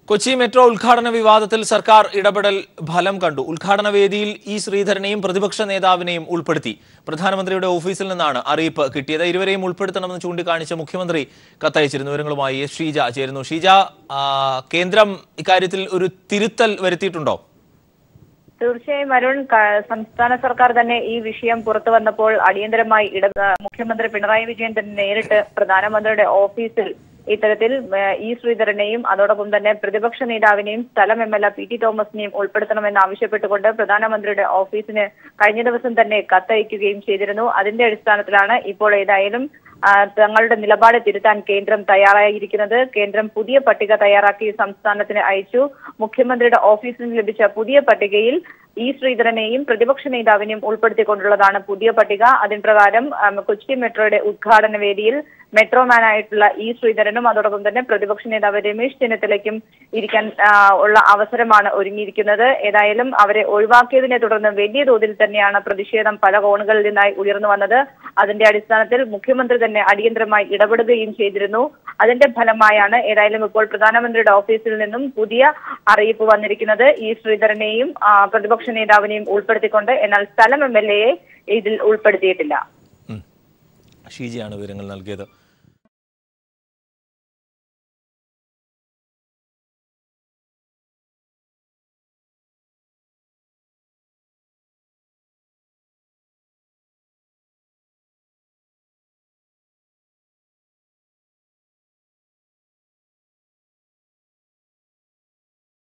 Kochi metro ഉദ്ഘാടന വിവാദത്തിൽ സർക്കാർ ഇടപെടൽ ഫലം കണ്ടു. ഉദ്ഘാടന വേദിയിൽ ഇ ശ്രീധരനെയും പ്രതിപക്ഷ നേതാവിനെയും ഉൾപ്പെടുത്തി. പ്രധാനമന്ത്രിയുടെ ഓഫീസിൽ നിന്നാണ് അറിയിപ്പ് കിട്ടിയത്. ഇരുവരെയും ഉൾപ്പെടുത്തണമെന്ന് ചൂണ്ടിക്കാണിച്ച മുഖ്യമന്ത്രി കത്തയച്ചിരുന്നു. വിവരങ്ങളുമായി ഷീജ ചേരുന്നു. ഷീജ, കേന്ദ്രം ഇക്കാര്യത്തിൽ ഒരു തിരുത്തൽ വരുത്തിയിട്ടുണ്ടോ? തീർച്ചയായും അരുൺ, സംസ്ഥാന സർക്കാർ തന്നെ ഈ വിഷയം പുറത്തു വന്നപ്പോൾ അടിയന്തരമായി മുഖ്യമന്ത്രി പിണറായി വിജയൻ തന്നെ നേരിട്ട് പ്രധാനമന്ത്രിയുടെ ഓഫീസിൽ ഇത്തരത്തിൽ ഇ ശ്രീധരനെയും അതോടൊപ്പം തന്നെ പ്രതിപക്ഷ നേതാവിനെയും സ്ഥലം MLA PT തോമസിനെയും ഉൾപ്പെടുത്തണമെന്ന് ആവശ്യപ്പെട്ടുകൊണ്ട് പ്രധാനമന്ത്രിയുടെ ഓഫീസിന് കഴിഞ്ഞ ദിവസം തന്നെ കത്തയക്കുകയും ചെയ്തിരുന്നു. അതിന്റെ അടിസ്ഥാനത്തിലാണ് ഇപ്പോൾ ഏതായാലും തങ്ങളുടെ നിലപാട് തിരുത്താൻ കേന്ദ്രം തയ്യാറായിരിക്കുന്നത്. കേന്ദ്രം പുതിയ പട്ടിക തയ്യാറാക്കി സംസ്ഥാനത്തിന് അയച്ചു. മുഖ്യമന്ത്രിയുടെ ഓഫീസിൽ നിന്ന് ലഭിച്ച പുതിയ പട്ടികയിൽ ഇ ശ്രീധരനെയും പ്രതിപക്ഷ നേതാവിനെയും ഉൾപ്പെടുത്തിക്കൊണ്ടുള്ളതാണ് പുതിയ പട്ടിക. അതിൻ പ്രകാരം കൊച്ചി മെട്രോയുടെ ഉദ്ഘാടന വേദിയിൽ മെട്രോമാനായിട്ടുള്ള ഇ ശ്രീധരനും അതോടൊപ്പം തന്നെ പ്രതിപക്ഷ നേതാവ് രമേശ് ചെന്നിത്തലയ്ക്കും ഇരിക്കാൻ ഉള്ള അവസരമാണ് ഒരുങ്ങിയിരിക്കുന്നത്. ഏതായാലും അവരെ ഒഴിവാക്കിയതിനെ തുടർന്ന് വലിയ തോതിൽ തന്നെയാണ് പ്രതിഷേധം പല കോണുകളിൽ നിന്നായി ഉയർന്നു വന്നത്. അതിന്റെ അടിസ്ഥാനത്തിൽ മുഖ്യമന്ത്രി തന്നെ അടിയന്തരമായി ഇടപെടുകയും ചെയ്തിരുന്നു. അതിന്റെ ഫലമായാണ് ഏതായാലും ഇപ്പോൾ പ്രധാനമന്ത്രിയുടെ ഓഫീസിൽ നിന്നും പുതിയ അറിയിപ്പ് വന്നിരിക്കുന്നത്. ഇ ശ്രീധരനെയും പ്രതിപക്ഷ നേതാവിനെയും ഉൾപ്പെടുത്തിക്കൊണ്ട്, എന്നാൽ സ്ഥലം MLA ഇതിൽ ഉൾപ്പെടുത്തിയിട്ടില്ല. ഷീജയാണ് വിവരങ്ങൾ നൽകിയത്.